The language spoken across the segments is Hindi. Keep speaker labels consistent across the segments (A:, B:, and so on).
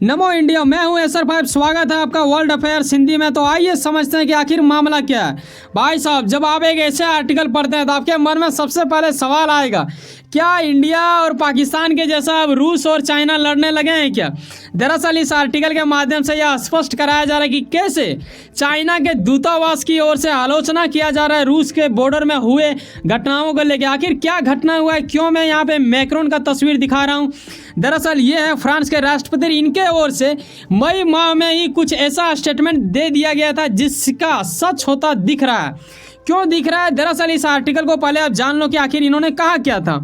A: नमो इंडिया, मैं हूं एसर भाई। स्वागत है आपका वर्ल्ड अफेयर्स हिंदी में। तो आइए समझते हैं कि आखिर मामला क्या है। भाई साहब, जब आप एक ऐसे आर्टिकल पढ़ते हैं तो आपके मन में सबसे पहले सवाल आएगा, क्या इंडिया और पाकिस्तान के जैसा अब रूस और चाइना लड़ने लगे हैं क्या? दरअसल इस आर्टिकल के माध्यम से यह स्पष्ट कराया जा रहा है कि कैसे चाइना के दूतावास की ओर से आलोचना किया जा रहा है रूस के बॉर्डर में हुए घटनाओं को लेकर। आखिर क्या घटना हुआ है, क्यों मैं यहाँ पे मैक्रोन का तस्वीर दिखा रहा हूँ? दरअसल ये है फ्रांस के राष्ट्रपति, इनके ओर से मई माह में ही कुछ ऐसा स्टेटमेंट दे दिया गया था जिसका सच होता दिख रहा है। क्यों दिख रहा है? दरअसल इस आर्टिकल को पहले आप जान लो कि आखिर इन्होंने कहा क्या था।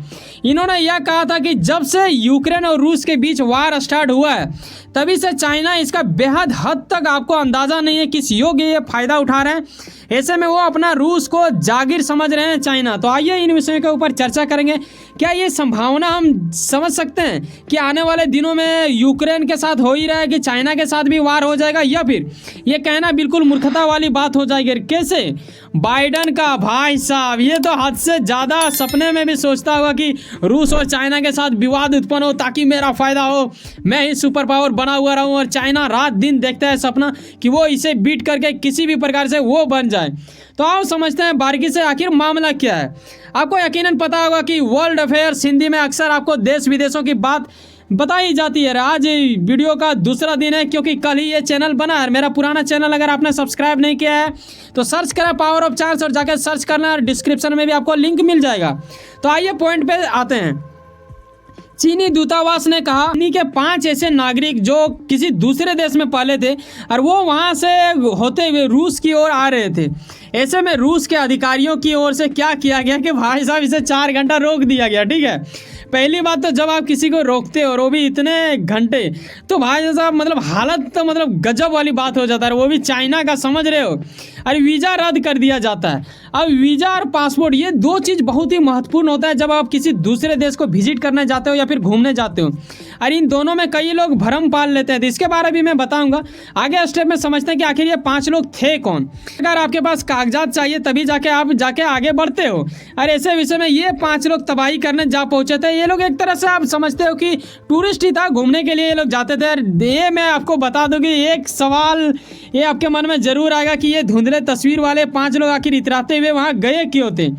A: इन्होंने यह कहा था कि जब से यूक्रेन और रूस के बीच वार स्टार्ट हुआ है तभी से चाइना इसका बेहद हद तक आपको अंदाज़ा नहीं है किस योग्य ये फ़ायदा उठा रहे हैं। ऐसे में वो अपना रूस को जागीर समझ रहे हैं चाइना। तो आइए इन विषयों के ऊपर चर्चा करेंगे। क्या ये संभावना हम समझ सकते हैं कि आने वाले दिनों में यूक्रेन के साथ हो ही रहा है कि चाइना के साथ भी वार हो जाएगा, या फिर ये कहना बिल्कुल मूर्खता वाली बात हो जाएगी? कैसे बाइडन का भाई साहब ये तो हद से ज़्यादा सपने में भी सोचता होगा कि रूस और चाइना के साथ विवाद उत्पन्न हो ताकि मेरा फ़ायदा हो, मैं ही सुपर पावर बना हुआ रहूं, और चाइना रात दिन देखता है सपना कि वो इसे बीट करके किसी भी प्रकार से वो बन जाए। तो आओ समझते हैं बारीकी से आखिर मामला क्या है। आपको यकीनन पता होगा कि वर्ल्ड अफेयर्स हिंदी में अक्सर आपको देश विदेशों की बात बताई जाती है। आज वीडियो का दूसरा दिन है क्योंकि कल ही ये चैनल बना है। मेरा पुराना चैनल अगर आपने सब्सक्राइब नहीं किया है तो सर्च करें पावर ऑफ चांस और जाकर सर्च करना, और डिस्क्रिप्शन में भी आपको लिंक मिल जाएगा। तो आइए पॉइंट पे आते हैं। चीनी दूतावास ने कहा चीनी के 5 ऐसे नागरिक जो किसी दूसरे देश में पहले थे और वो वहाँ से होते हुए रूस की ओर आ रहे थे। ऐसे में रूस के अधिकारियों की ओर से क्या किया गया कि भाई साहब इसे 4 घंटा रोक दिया गया। ठीक है, पहली बात तो जब आप किसी को रोकते हो और वो भी इतने घंटे, तो भाई साहब मतलब हालत तो मतलब गजब वाली बात हो जाता है। वो भी चाइना का, समझ रहे हो। अरे वीज़ा रद्द कर दिया जाता है। अब वीज़ा और पासपोर्ट ये 2 चीज़ बहुत ही महत्वपूर्ण होता है जब आप किसी दूसरे देश को विजिट करने जाते हो या फिर घूमने जाते हो। और इन दोनों में कई लोग भ्रम पाल लेते हैं, तो इसके बारे में मैं बताऊंगा। आगे स्टेप में समझते हैं कि आखिर ये 5 लोग थे कौन। अगर आपके पास कागजात चाहिए तभी जाके आप आगे बढ़ते हो, और ऐसे विषय में ये 5 लोग तबाही करने जा पहुंचे थे। ये लोग एक तरह से आप समझते हो कि टूरिस्ट ही था, घूमने के लिए ये लोग जाते थे। ये मैं आपको बता दूं कि एक सवाल ये आपके मन में जरूर आएगा कि ये धुंधले तस्वीर वाले 5 लोग आखिर इतराते हुए वहाँ गए क्यों थे?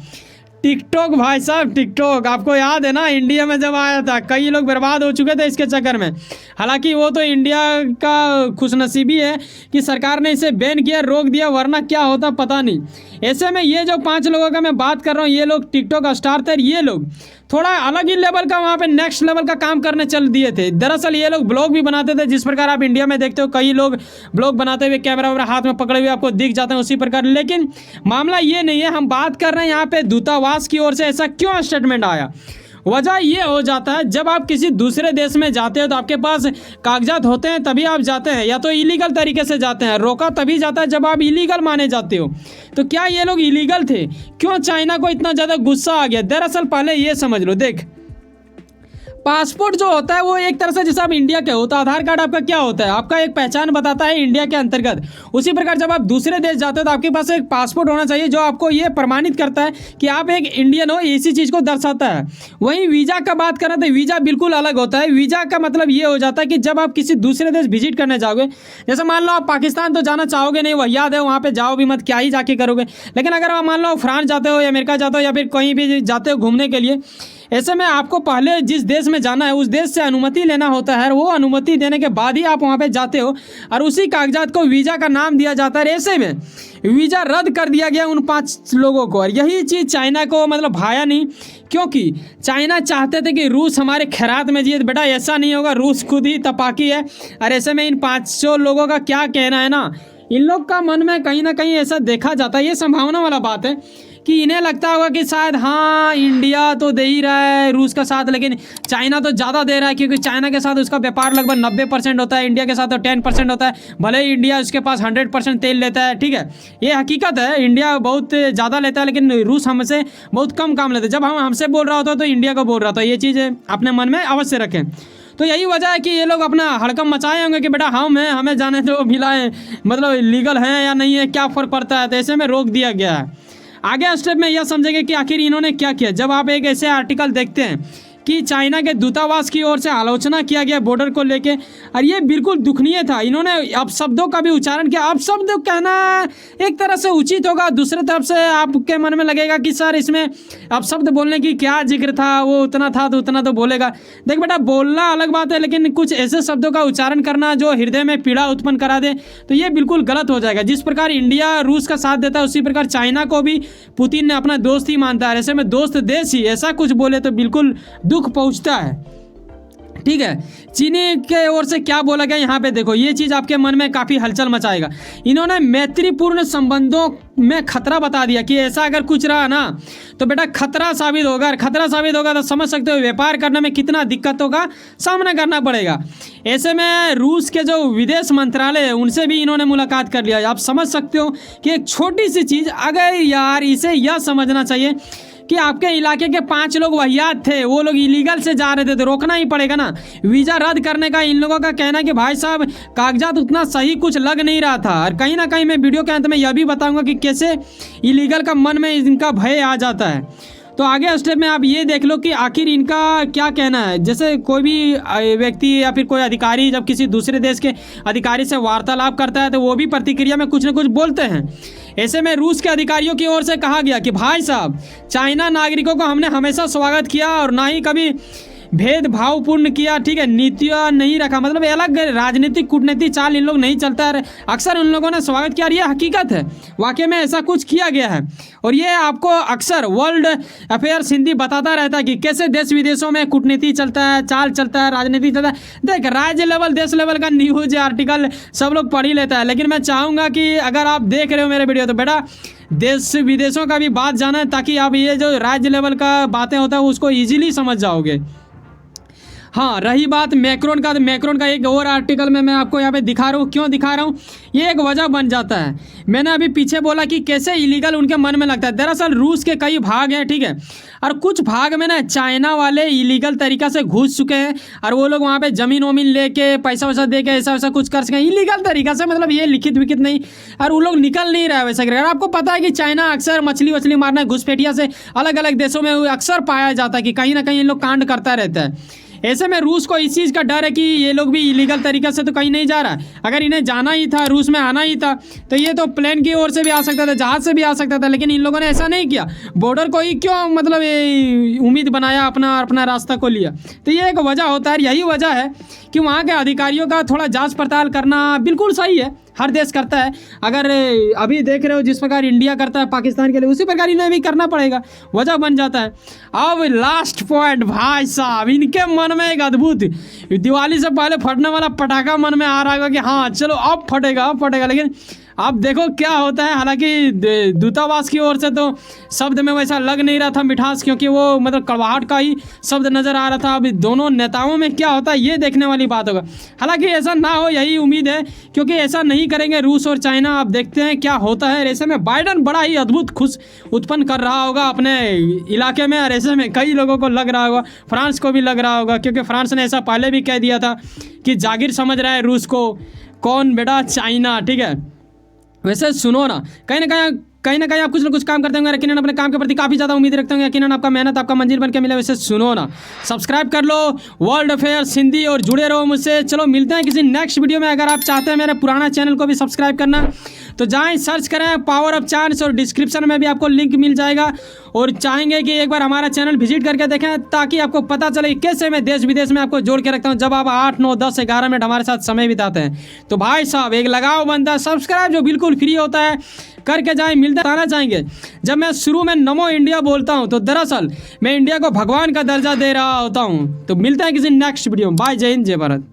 A: टिकटॉक भाई साहब, टिकटॉक आपको याद है ना, इंडिया में जब आया था कई लोग बर्बाद हो चुके थे इसके चक्कर में। हालांकि वो तो इंडिया का खुशनसीबी है कि सरकार ने इसे बैन किया, रोक दिया, वरना क्या होता पता नहीं। ऐसे में ये जो 5 लोगों का मैं बात कर रहा हूँ, ये लोग टिकटॉक स्टार थे। ये लोग थोड़ा अलग ही लेवल का वहाँ पे नेक्स्ट लेवल का काम करने चल दिए थे। दरअसल ये लोग ब्लॉग भी बनाते थे, जिस प्रकार आप इंडिया में देखते हो कई लोग ब्लॉग बनाते हुए कैमरा वैमरा हाथ में पकड़े हुए आपको दिख जाते हैं उसी प्रकार। लेकिन मामला ये नहीं है, हम बात कर रहे हैं यहाँ पे दूतावास की ओर से ऐसा क्यों स्टेटमेंट आया। वजह ये हो जाता है जब आप किसी दूसरे देश में जाते हो तो आपके पास कागजात होते हैं तभी आप जाते हैं, या तो इलीगल तरीके से जाते हैं। रोका तभी जाता है जब आप इलीगल माने जाते हो। तो क्या ये लोग इलीगल थे? क्यों चाइना को इतना ज़्यादा गुस्सा आ गया? दरअसल पहले ये समझ लो, देख पासपोर्ट जो होता है वो एक तरह से जैसे आप इंडिया के हो तो आधार कार्ड आपका क्या होता है, आपका एक पहचान बताता है इंडिया के अंतर्गत। उसी प्रकार जब आप दूसरे देश जाते हो तो आपके पास एक पासपोर्ट होना चाहिए जो आपको ये प्रमाणित करता है कि आप एक इंडियन हो, इसी चीज़ को दर्शाता है। वहीं वीज़ा का बात करें तो वीज़ा बिल्कुल अलग होता है। वीज़ा का मतलब ये हो जाता है कि जब आप किसी दूसरे देश विजिट करने जाओगे, जैसे मान लो आप पाकिस्तान तो जाना चाहोगे नहीं, वह याद है, वहाँ पर जाओ भी मत, क्या ही जाके करोगे। लेकिन अगर आप मान लो फ्रांस जाते हो या अमेरिका जाते हो या फिर कहीं भी जाते हो घूमने के लिए, ऐसे में आपको पहले जिस देश में जाना है उस देश से अनुमति लेना होता है। वो अनुमति देने के बाद ही आप वहाँ पे जाते हो, और उसी कागजात को वीज़ा का नाम दिया जाता है। ऐसे में वीज़ा रद्द कर दिया गया उन 5 लोगों को, और यही चीज़ चाइना को मतलब भाया नहीं, क्योंकि चाइना चाहते थे कि रूस हमारे खैरात में जिए। बेटा ऐसा नहीं होगा, रूस खुद ही तपाकी है। और ऐसे में इन 500 लोगों का क्या कहना है ना, इन लोग का मन में कहीं ना कहीं ऐसा देखा जाता है, ये संभावना वाला बात है कि इन्हें लगता होगा कि शायद हाँ इंडिया तो दे ही रहा है रूस का साथ, लेकिन चाइना तो ज़्यादा दे रहा है, क्योंकि चाइना के साथ उसका व्यापार लगभग 90% होता है, इंडिया के साथ तो 10% होता है। भले ही इंडिया उसके पास 100% तेल लेता है, ठीक है, ये हकीकत है, इंडिया बहुत ज़्यादा लेता है, लेकिन रूस हमसे बहुत कम काम लेता है। जब हम हमसे बोल रहा होता तो इंडिया को बोल रहा था। ये चीज़ अपने मन में अवश्य रखें। तो यही वजह है कि ये लोग अपना हड़कम मचाए होंगे कि बेटा हम हैं, हमें जाने दो, मिलाएं, मतलब लीगल है या नहीं है, क्या फ़र्क पड़ता है। तो ऐसे में रोक दिया गया है। आगे स्टेप में यह समझेंगे कि आखिर इन्होंने क्या किया। जब आप एक ऐसे आर्टिकल देखते हैं कि चाइना के दूतावास की ओर से आलोचना किया गया बॉर्डर को लेके, और ये बिल्कुल दुखनीय था। इन्होंने अपशब्दों का भी उच्चारण किया। अपशब्द कहना एक तरह से उचित होगा, दूसरे तरफ से आपके मन में लगेगा कि सर इसमें अपशब्द बोलने की क्या जिक्र था, वो उतना था तो उतना तो बोलेगा। देख बेटा, बोलना अलग बात है, लेकिन कुछ ऐसे शब्दों का उच्चारण करना जो हृदय में पीड़ा उत्पन्न करा दे तो ये बिल्कुल गलत हो जाएगा। जिस प्रकार इंडिया रूस का साथ देता है, उसी प्रकार चाइना को भी पुतिन ने अपना दोस्त ही मानता है। ऐसे में दोस्त देश ही ऐसा कुछ बोले तो बिल्कुल दुख पहुंचता है। ठीक है, चीनी के ओर से क्या बोला गया यहाँ पे देखो, ये चीज़ आपके मन में काफ़ी हलचल मचाएगा। इन्होंने मैत्रीपूर्ण संबंधों में खतरा बता दिया कि ऐसा अगर कुछ रहा ना तो बेटा खतरा साबित होगा, और खतरा साबित होगा तो समझ सकते हो व्यापार करने में कितना दिक्कतों का सामना करना पड़ेगा। ऐसे में रूस के जो विदेश मंत्रालय है उनसे भी इन्होंने मुलाकात कर लिया। आप समझ सकते हो कि एक छोटी सी चीज़, अगर यार इसे यह समझना चाहिए कि आपके इलाके के 5 लोग वाहियात थे, वो लोग इलीगल से जा रहे थे तो रोकना ही पड़ेगा ना। वीज़ा रद्द करने का इन लोगों का कहना है कि भाई साहब कागजात उतना सही कुछ लग नहीं रहा था, और कहीं ना कहीं मैं वीडियो के अंत में यह भी बताऊंगा कि कैसे इलीगल का मन में इनका भय आ जाता है। तो आगे स्टेप में आप ये देख लो कि आखिर इनका क्या कहना है। जैसे कोई भी व्यक्ति या फिर कोई अधिकारी जब किसी दूसरे देश के अधिकारी से वार्तालाप करता है तो वो भी प्रतिक्रिया में कुछ न कुछ बोलते हैं। ऐसे में रूस के अधिकारियों की ओर से कहा गया कि भाई साहब चाइना नागरिकों को हमने हमेशा स्वागत किया और ना ही कभी भेदभावपूर्ण किया। ठीक है, नीतियाँ नहीं रखा, मतलब अलग राजनीतिक कूटनीतिक चाल इन लोग नहीं चलता है। अक्सर उन लोगों ने स्वागत किया, ये हकीकत है, वाकई में ऐसा कुछ किया गया है। और ये आपको अक्सर वर्ल्ड अफेयर्स हिंदी बताता रहता है कि कैसे देश विदेशों में कूटनीति चलता है, चाल चलता है, राजनीति चलता है। देख, राज्य लेवल देश लेवल का न्यूज आर्टिकल सब लोग पढ़ ही लेता है, लेकिन मैं चाहूँगा कि अगर आप देख रहे हो मेरे वीडियो तो बेटा देश विदेशों का भी बात जाना है, ताकि आप ये जो राज्य लेवल का बातें होता है उसको ईजिली समझ जाओगे। हाँ, रही बात मैक्रोन का, तो मैक्रोन का एक और आर्टिकल में मैं आपको यहाँ पे दिखा रहा हूँ। क्यों दिखा रहा हूँ, ये एक वजह बन जाता है। मैंने अभी पीछे बोला कि कैसे इलीगल उनके मन में लगता है। दरअसल रूस के कई भाग हैं, ठीक है, और कुछ भाग में ना चाइना वाले इलीगल तरीका से घुस चुके हैं, और वो लोग वहाँ पे ज़मीन वमीन लेके पैसा वैसा दे के ऐसा वैसा कुछ कर सकें इलीगल तरीका से, मतलब ये लिखित विखित नहीं, और वो लोग निकल नहीं रहा है वैसा करके। आपको पता है कि चाइना अक्सर मछली वछली मारना घुसपैठिया से अलग अलग देशों में अक्सर पाया जाता है कि कहीं ना कहीं ये लोग कांड करता रहता है। ऐसे में रूस को इस चीज़ का डर है कि ये लोग भी इलीगल तरीके से तो कहीं नहीं जा रहा है। अगर इन्हें जाना ही था, रूस में आना ही था, तो ये तो प्लेन की ओर से भी आ सकता था, जहाज़ से भी आ सकता था, लेकिन इन लोगों ने ऐसा नहीं किया। बॉर्डर को ही क्यों मतलब उम्मीद बनाया, अपना रास्ता को लिया। तो ये एक वजह होता है, यही वजह है कि वहाँ के अधिकारियों का थोड़ा जांच पड़ताल करना बिल्कुल सही है, हर देश करता है। अगर अभी देख रहे हो जिस प्रकार इंडिया करता है पाकिस्तान के लिए, उसी प्रकार इन्हें भी करना पड़ेगा, वजह बन जाता है। अब लास्ट पॉइंट भाई साहब, इनके मन में एक अद्भुत दिवाली से पहले फटने वाला पटाखा मन में आ रहा होगा कि हाँ चलो अब फटेगा, लेकिन अब देखो क्या होता है। हालांकि दूतावास की ओर से तो शब्द में वैसा लग नहीं रहा था मिठास, क्योंकि वो मतलब कड़वाहट का ही शब्द नज़र आ रहा था। अब दोनों नेताओं में क्या होता है ये देखने वाली बात होगा। हालांकि ऐसा ना हो यही उम्मीद है, क्योंकि ऐसा नहीं करेंगे रूस और चाइना। अब देखते हैं क्या होता है। ऐसे में बाइडन बड़ा ही अद्भुत खुश उत्पन्न कर रहा होगा अपने इलाके में, और ऐसे में कई लोगों को लग रहा होगा, फ्रांस को भी लग रहा होगा, क्योंकि फ्रांस ने ऐसा पहले भी कह दिया था कि जागीर समझ रहा है रूस को। कौन बेटा? चाइना। ठीक है, वैसे सुनो ना, कहीं ना कहीं आप कुछ ना कुछ काम करते होंगे, यकीनन अपने काम के प्रति काफ़ी ज़्यादा उम्मीद रखते होंगे, यकीनन आपका मेहनत आपका मंजिल बन के मिले। वैसे सुनो ना, सब्सक्राइब कर लो वर्ल्ड अफेयर्स हिंदी और जुड़े रहो मुझसे। चलो मिलते हैं किसी नेक्स्ट वीडियो में। अगर आप चाहते हैं मेरे पुराना चैनल को भी सब्सक्राइब करना तो जाएं, सर्च करें पावर ऑफ चांस, और डिस्क्रिप्शन में भी आपको लिंक मिल जाएगा। और चाहेंगे कि एक बार हमारा चैनल विजिट करके देखें, ताकि आपको पता चले कैसे मैं देश विदेश में आपको जोड़ के रखता हूं जब आप 8, 9, 10, 11 मिनट हमारे साथ समय बिताते हैं। तो भाई साहब एक लगाव बनता है, सब्सक्राइब जो बिल्कुल फ्री होता है, करके जाएं। मिलते आना चाहेंगे, जब मैं शुरू में नमो इंडिया बोलता हूं तो दरअसल मैं इंडिया को भगवान का दर्जा दे रहा होता हूं। तो मिलते हैं किसी नेक्स्ट वीडियो में। बाय, जय हिंद, जय भारत।